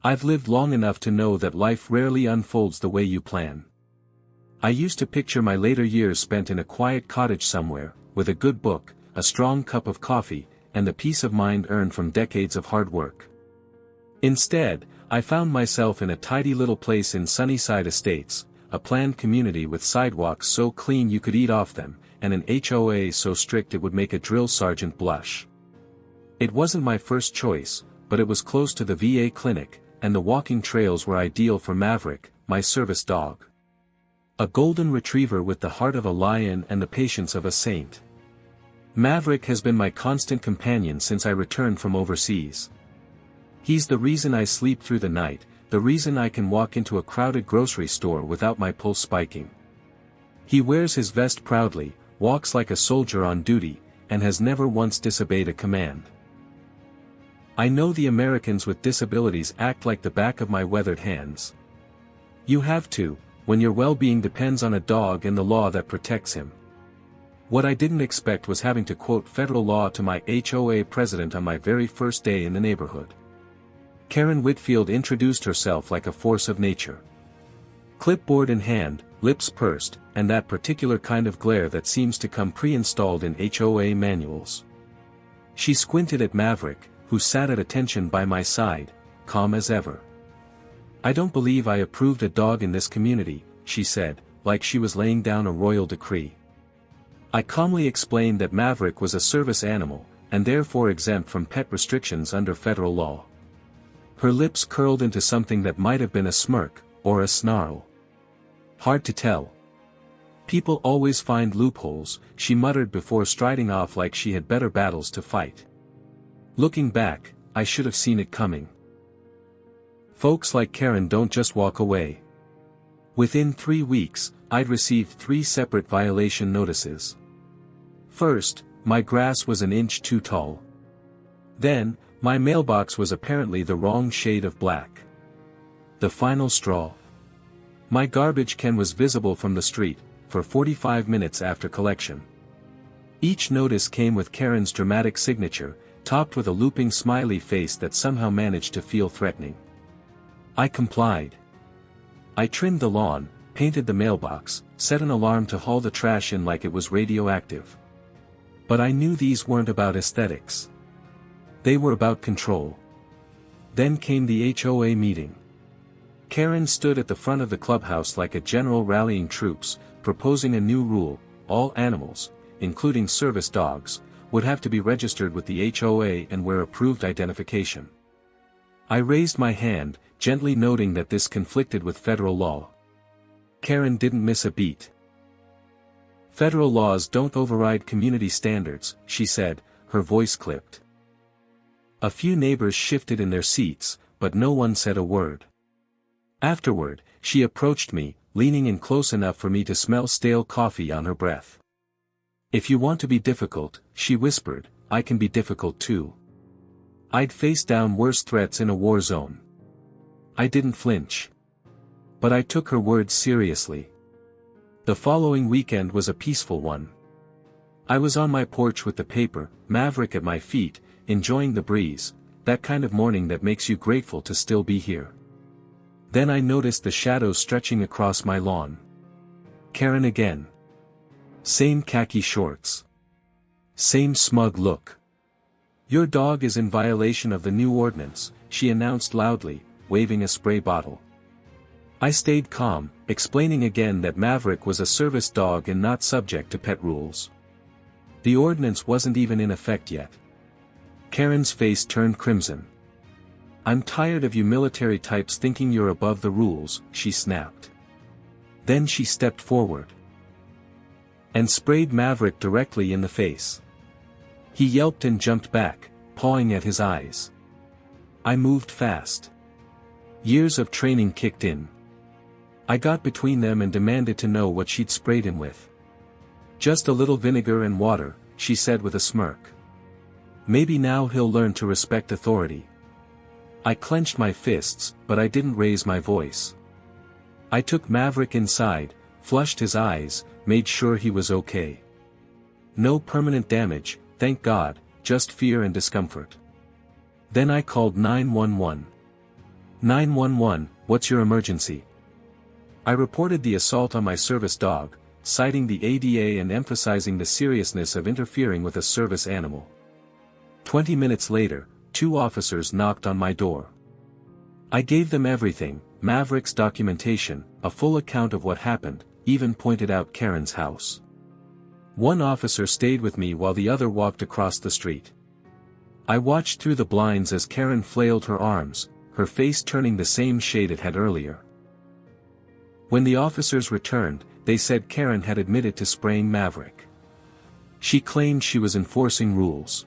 I've lived long enough to know that life rarely unfolds the way you plan. I used to picture my later years spent in a quiet cottage somewhere, with a good book, a strong cup of coffee, and the peace of mind earned from decades of hard work. Instead, I found myself in a tidy little place in Sunnyside Estates, a planned community with sidewalks so clean you could eat off them, and an HOA so strict it would make a drill sergeant blush. It wasn't my first choice, but it was close to the VA clinic, and the walking trails were ideal for Maverick, my service dog. A golden retriever with the heart of a lion and the patience of a saint. Maverick has been my constant companion since I returned from overseas. He's the reason I sleep through the night, the reason I can walk into a crowded grocery store without my pulse spiking. He wears his vest proudly, walks like a soldier on duty, and has never once disobeyed a command. I know the Americans with disabilities act like the back of my weathered hands. You have to, when your well-being depends on a dog and the law that protects him. What I didn't expect was having to quote federal law to my HOA president on my very first day in the neighborhood. Karen Whitfield introduced herself like a force of nature. Clipboard in hand, lips pursed, and that particular kind of glare that seems to come pre-installed in HOA manuals. She squinted at Maverick, who sat at attention by my side, calm as ever. "I don't believe I approved a dog in this community," she said, like she was laying down a royal decree. I calmly explained that Maverick was a service animal, and therefore exempt from pet restrictions under federal law. Her lips curled into something that might have been a smirk, or a snarl. "Hard to tell. People always find loopholes," she muttered before striding off like she had better battles to fight. Looking back, I should have seen it coming. Folks like Karen don't just walk away. Within 3 weeks, I'd received 3 separate violation notices. First, my grass was an inch too tall. Then, my mailbox was apparently the wrong shade of black. The final straw. My garbage can was visible from the street, for 45 minutes after collection. Each notice came with Karen's dramatic signature, topped with a looping smiley face that somehow managed to feel threatening. I complied. I trimmed the lawn, painted the mailbox, set an alarm to haul the trash in like it was radioactive. But I knew these weren't about aesthetics. They were about control. Then came the HOA meeting. Karen stood at the front of the clubhouse like a general rallying troops, proposing a new rule: all animals, including service dogs, would have to be registered with the HOA and wear approved identification. I raised my hand, gently noting that this conflicted with federal law. Karen didn't miss a beat. "Federal laws don't override community standards," she said, her voice clipped. A few neighbors shifted in their seats, but no one said a word. Afterward, she approached me, leaning in close enough for me to smell stale coffee on her breath. "If you want to be difficult," she whispered, "I can be difficult too." I'd faced down worse threats in a war zone. I didn't flinch. But I took her words seriously. The following weekend was a peaceful one. I was on my porch with the paper, Maverick at my feet, enjoying the breeze, that kind of morning that makes you grateful to still be here. Then I noticed the shadows stretching across my lawn. Karen again. Same khaki shorts. Same smug look. "Your dog is in violation of the new ordinance," she announced loudly, waving a spray bottle. I stayed calm, explaining again that Maverick was a service dog and not subject to pet rules. The ordinance wasn't even in effect yet. Karen's face turned crimson. "I'm tired of you military types thinking you're above the rules," she snapped. Then she stepped forward and sprayed Maverick directly in the face. He yelped and jumped back, pawing at his eyes. I moved fast. Years of training kicked in. I got between them and demanded to know what she'd sprayed him with. "Just a little vinegar and water," she said with a smirk. "Maybe now he'll learn to respect authority." I clenched my fists, but I didn't raise my voice. I took Maverick inside, flushed his eyes, made sure he was okay. No permanent damage, thank God, just fear and discomfort. Then I called 911. 911, what's your emergency? I reported the assault on my service dog, citing the ADA and emphasizing the seriousness of interfering with a service animal. 20 minutes later, 2 officers knocked on my door. I gave them everything, Maverick's documentation, a full account of what happened, even pointed out Karen's house. One officer stayed with me while the other walked across the street. I watched through the blinds as Karen flailed her arms, her face turning the same shade it had earlier. When the officers returned, they said Karen had admitted to spraying Maverick. She claimed she was enforcing rules.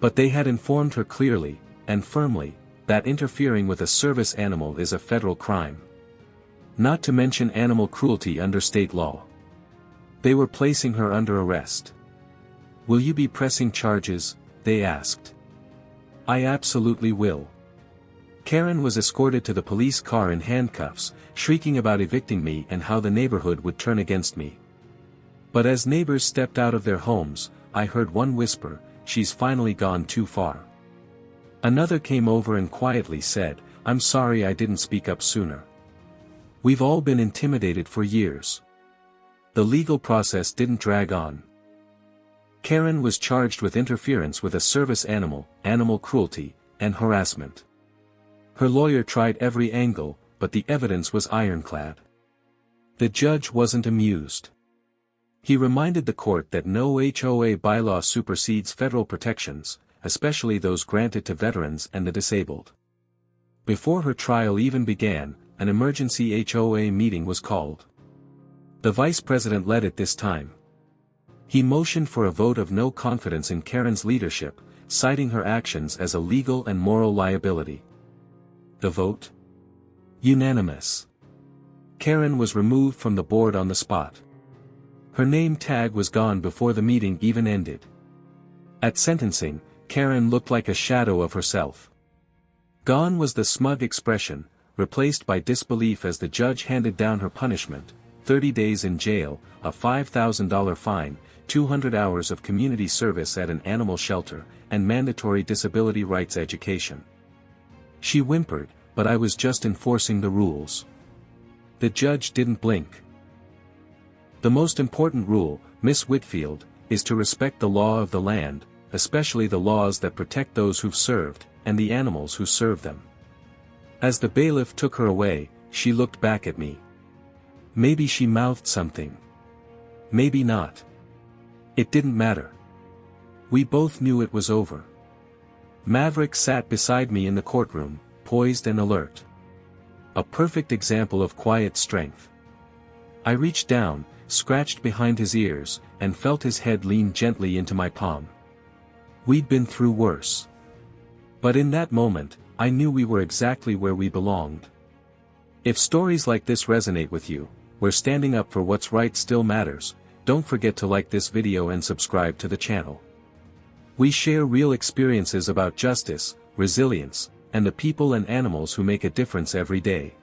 But they had informed her clearly, and firmly, that interfering with a service animal is a federal crime. Not to mention animal cruelty under state law. They were placing her under arrest. "Will you be pressing charges?" they asked. "I absolutely will." Karen was escorted to the police car in handcuffs, shrieking about evicting me and how the neighborhood would turn against me. But as neighbors stepped out of their homes, I heard one whisper, "She's finally gone too far." Another came over and quietly said, "I'm sorry I didn't speak up sooner." We've all been intimidated for years. The legal process didn't drag on. Karen was charged with interference with a service animal, animal cruelty, and harassment. Her lawyer tried every angle, but the evidence was ironclad. The judge wasn't amused. He reminded the court that no HOA bylaw supersedes federal protections, especially those granted to veterans and the disabled. Before her trial even began, an emergency HOA meeting was called. The vice president led it this time. He motioned for a vote of no confidence in Karen's leadership, citing her actions as a legal and moral liability. The vote? Unanimous. Karen was removed from the board on the spot. Her name tag was gone before the meeting even ended. At sentencing, Karen looked like a shadow of herself. Gone was the smug expression, replaced by disbelief as the judge handed down her punishment: 30 days in jail, a $5,000 fine, 200 hours of community service at an animal shelter, and mandatory disability rights education. She whimpered, "But I was just enforcing the rules." The judge didn't blink. "The most important rule, Miss Whitfield, is to respect the law of the land, especially the laws that protect those who've served, and the animals who serve them." As the bailiff took her away, she looked back at me. Maybe she mouthed something. Maybe not. It didn't matter. We both knew it was over. Maverick sat beside me in the courtroom, poised and alert. A perfect example of quiet strength. I reached down, scratched behind his ears, and felt his head lean gently into my palm. We'd been through worse. But in that moment, I knew we were exactly where we belonged. If stories like this resonate with you, where standing up for what's right still matters, don't forget to like this video and subscribe to the channel. We share real experiences about justice, resilience, and the people and animals who make a difference every day.